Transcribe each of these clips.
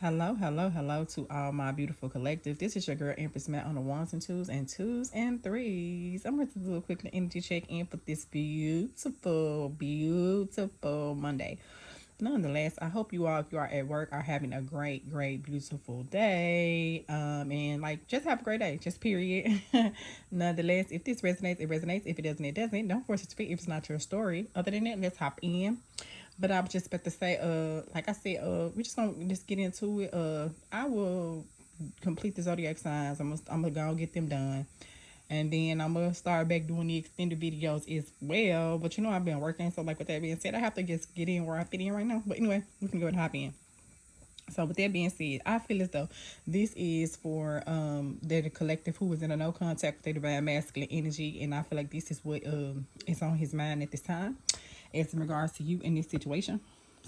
Hello, hello, hello to all my beautiful collective. This is your girl Empress Matt on the ones and twos and threes. I'm ready to do a quick energy check in for this beautiful, beautiful Monday. Nonetheless, I hope you all, if you are at work, are having a great, great, beautiful day. And like just have a great day, just period. Nonetheless, if this resonates, it resonates. If it doesn't, it doesn't. Don't force it to fit if it's not your story. Other than that, let's hop in. But I was just about to say, like I said, we just gonna just get into it. I will complete the zodiac signs. I'm gonna go get them done, and then I'm gonna start back doing the extended videos as well. But you know, I've been working, so like with that being said, I have to just get in where I fit in right now. But anyway, we can go and hop in. So with that being said, I feel as though this is for the collective who is in a no contact with their divine masculine energy, and I feel like this is what is on his mind at this time, as in regards to you in this situation.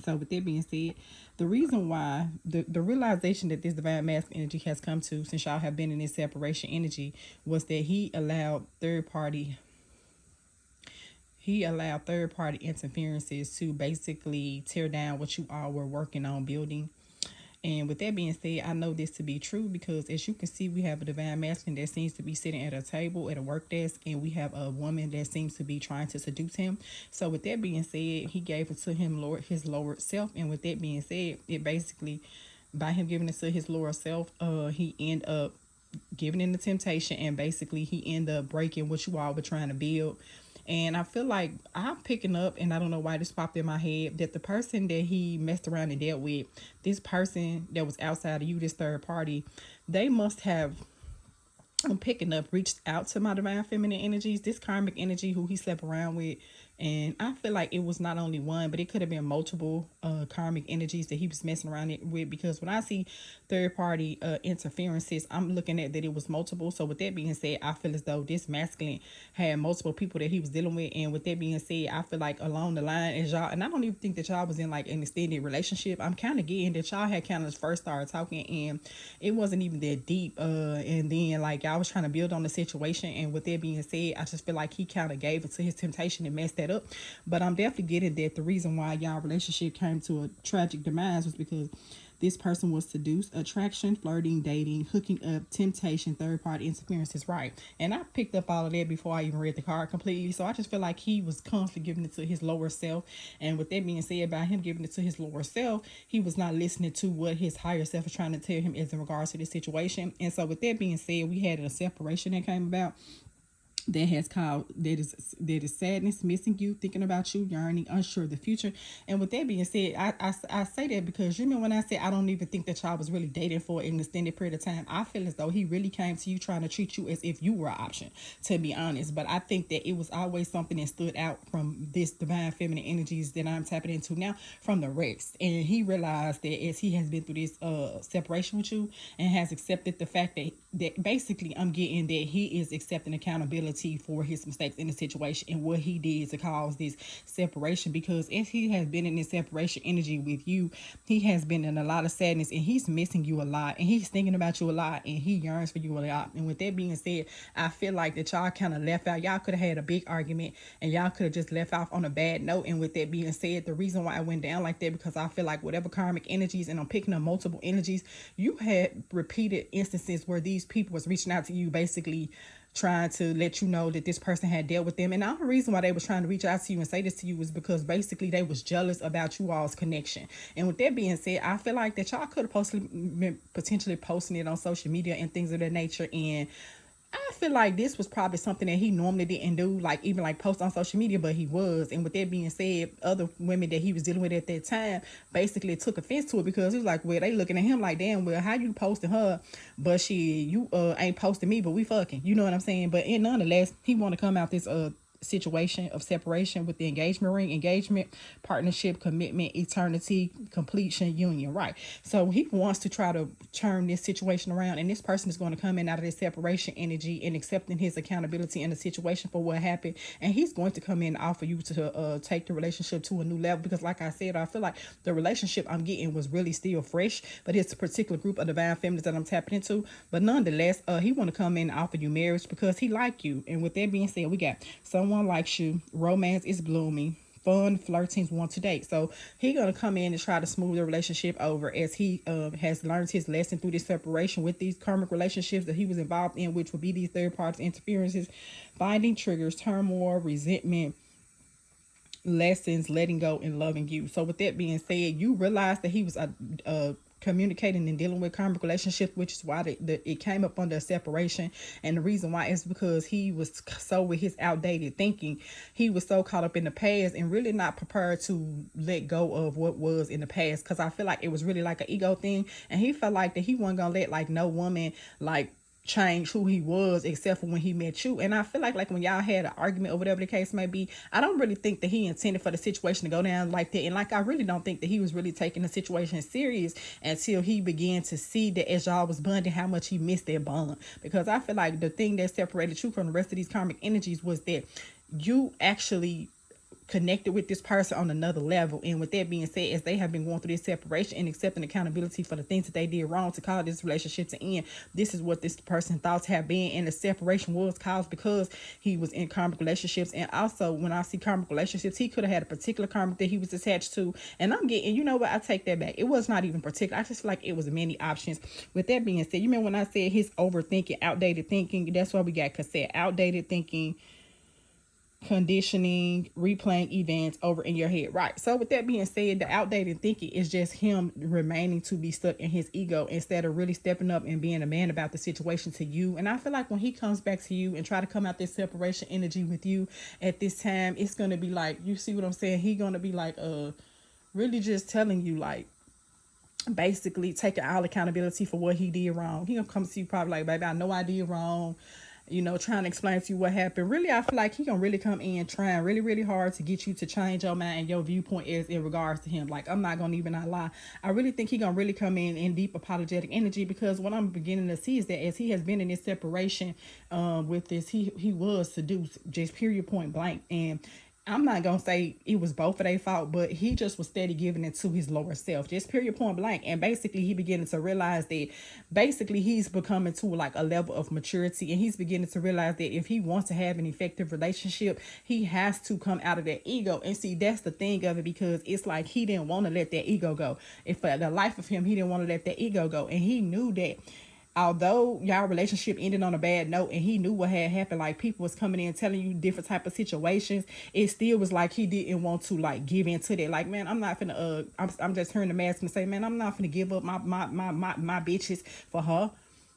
So with that being said, the reason why the realization that this divine masculine energy has come to since y'all have been in this separation energy was that he allowed third party interferences to basically tear down what you all were working on building. And with that being said, I know this to be true because as you can see, we have a divine masculine that seems to be sitting at a table at a work desk, and we have a woman that seems to be trying to seduce him. So with that being said, he gave it to him his lower self. And with that being said, it basically, by him giving it to his lower self, he end up giving in the temptation, and basically he ended up breaking what you all were trying to build. And I feel like I'm picking up, and I don't know why this popped in my head, that the person that he messed around and dealt with, this person that was outside of you, this third party, they must have, I'm picking up, reached out to my divine feminine energies, this karmic energy who he slept around with. And I feel like it was not only one, but it could have been multiple karmic energies that he was messing around with. Because when I see third party interferences, I'm looking at that it was multiple. So with that being said, I feel as though this masculine had multiple people that he was dealing with. And with that being said, I feel like along the line, as y'all, and I don't even think that y'all was in like an extended relationship. I'm kind of getting that y'all had kind of first started talking, and it wasn't even that deep. And then like y'all was trying to build on the situation. And with that being said, I just feel like he kind of gave it to his temptation and messed that up. But I'm definitely getting that the reason why y'all relationship came to a tragic demise was because this person was seduced, attraction, flirting, dating, hooking up, temptation, third party interferences, right? And I picked up all of that before I even read the card completely. So I just feel like he was constantly giving it to his lower self. And with that being said, by him giving it to his lower self, he was not listening to what his higher self was trying to tell him as in regards to this situation. And so with that being said, we had a separation that came about that is sadness, missing you, thinking about you, yearning, unsure of the future. And with that being said, I say that because you know when I said I don't even think that y'all was really dating for an extended period of time, I feel as though he really came to you trying to treat you as if you were an option, to be honest. But I think that it was always something that stood out from this divine feminine energies that I'm tapping into now from the rest. And he realized that as he has been through this separation with you and has accepted the fact that basically I'm getting that he is accepting accountability for his mistakes in the situation and what he did to cause this separation. Because as he has been in this separation energy with you, he has been in a lot of sadness, and he's missing you a lot, and he's thinking about you a lot, and he yearns for you a lot. And with that being said, I feel like that y'all kind of left out. Y'all could have had a big argument, and y'all could have just left off on a bad note. And with that being said, the reason why I went down like that, because I feel like whatever karmic energies, and I'm picking up multiple energies, you had repeated instances where these people was reaching out to you, basically trying to let you know that this person had dealt with them. And the only reason why they was trying to reach out to you and say this to you was because basically they was jealous about you all's connection. And with that being said, I feel like that y'all could have potentially posting it on social media and things of that nature. And I feel like this was probably something that he normally didn't do, like even like post on social media, but he was. And with that being said, other women that he was dealing with at that time basically took offense to it, because he was like, well, they looking at him like, damn, well, how you posting her, but you ain't posting me, but we fucking, you know what I'm saying? But nonetheless, he want to come out this situation of separation with the engagement ring, engagement, partnership, commitment, eternity, completion, union, right? So he wants to try to turn this situation around, and this person is going to come in out of this separation energy and accepting his accountability in the situation for what happened, and he's going to come in and offer you to take the relationship to a new level. Because like I said, I feel like the relationship I'm getting was really still fresh, but it's a particular group of divine feminines that I'm tapping into. But nonetheless, he want to come in and offer you marriage because he like you. And with that being said, we got someone likes you, romance is blooming, fun flirtings, want to date. So he gonna come in and try to smooth the relationship over, as he has learned his lesson through this separation with these karmic relationships that he was involved in, which would be these third party interferences, finding triggers, turmoil, resentment, lessons, letting go, and loving you. So with that being said, you realize that he was communicating and dealing with karmic relationships, which is why it came up under a separation. And the reason why is because he was so with his outdated thinking. He was so caught up in the past and really not prepared to let go of what was in the past, because I feel like it was really like an ego thing, and he felt like that he wasn't gonna let like no woman like change who he was except for when he met you. And I feel like when y'all had an argument or whatever the case may be, I don't really think that he intended for the situation to go down like that. And I really don't think that he was really taking the situation serious until he began to see that as y'all was bonding, how much he missed that bond. Because I feel like the thing that separated you from the rest of these karmic energies was that you actually connected with this person on another level. And with that being said, as they have been going through this separation and accepting accountability for the things that they did wrong to cause this relationship to end, this is what this person's thoughts have been. And the separation was caused because he was in karmic relationships. And also, when I see karmic relationships, he could have had a particular karmic that he was attached to. And I'm getting, you know what, I take that back. It was not even particular. I just feel like it was many options. With that being said, you remember when I said his overthinking, outdated thinking? That's why we got cassette, outdated thinking, conditioning, replaying events over in your head, right? So with that being said, the outdated thinking is just him remaining to be stuck in his ego instead of really stepping up and being a man about the situation to you. And I feel like when he comes back to you and try to come out this separation energy with you at this time, it's gonna be like, you see what I'm saying? He gonna be like really just telling you, like, basically taking all accountability for what he did wrong. He gonna come to you probably like, baby, I know I did wrong, you know, trying to explain to you what happened. Really, I feel like he gonna really come in trying really, really hard to get you to change your mind and your viewpoint is in regards to him. Like, I'm not gonna even not lie. I really think he gonna really come in deep apologetic energy, because what I'm beginning to see is that as he has been in this separation with this, he was seduced, just period, point blank. And I'm not gonna say it was both of their fault, but he just was steady giving it to his lower self, just period, point blank. And basically he beginning to realize that basically he's becoming to like a level of maturity, and he's beginning to realize that if he wants to have an effective relationship, he has to come out of that ego. And see, that's the thing of it, because it's like he didn't want to let that ego go. If for the life of him, he didn't want to let that ego go, and he knew that although y'all relationship ended on a bad note, and he knew what had happened, like people was coming in telling you different type of situations, it still was like he didn't want to like give into that. Like, man, I'm not finna I'm just hearing the mask and say, man, I'm not finna give up my bitches for her.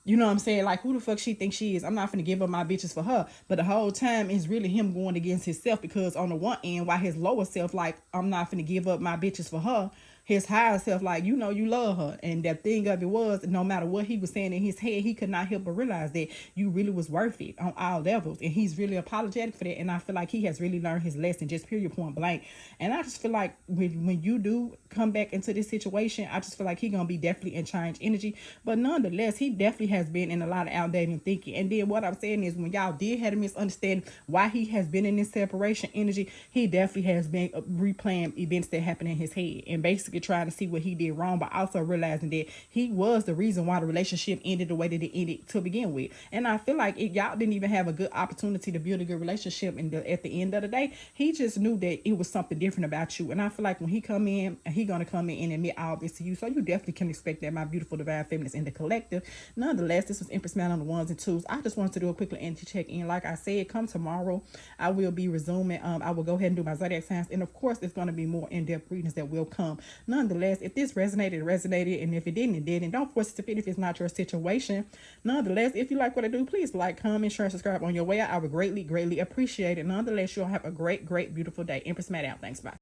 You know what I'm saying? Like, who the fuck she thinks she is? I'm not finna give up my bitches for her. But the whole time is really him going against himself, because on the one end, while his lower self, like, I'm not finna give up my bitches for her, his higher self, like, you know, you love her. And that thing of it was, no matter what he was saying in his head, he could not help but realize that you really was worth it on all levels. And he's really apologetic for that. And I feel like he has really learned his lesson, just period, point blank. And I just feel like when you do come back into this situation, I just feel like he gonna be definitely in change energy. But nonetheless, he definitely has been in a lot of outdated thinking. And then what I'm saying is, when y'all did have a misunderstanding why he has been in this separation energy, he definitely has been replaying events that happened in his head, and basically trying to see what he did wrong, but also realizing that he was the reason why the relationship ended the way that it ended to begin with. And I feel like y'all didn't even have a good opportunity to build a good relationship, and at the end of the day, he just knew that it was something different about you. And I feel like when he come in, he gonna come in and admit all this to you. So you definitely can expect that, my beautiful divine feminists in the collective. Nonetheless, this was Empress Man on the ones and twos. I just wanted to do a quick energy check in. Like I said, come tomorrow, I will be resuming. I will go ahead and do my zodiac signs, and of course, there's going to be more in-depth readings that will come. Nonetheless, if this resonated, and if it didn't, it didn't. Don't force it to fit if it's not your situation. Nonetheless, if you like what I do, please like, comment, share, and subscribe on your way out. I would greatly, greatly appreciate it. Nonetheless, you'll have a great, great, beautiful day. Empress Matt out. Thanks. Bye.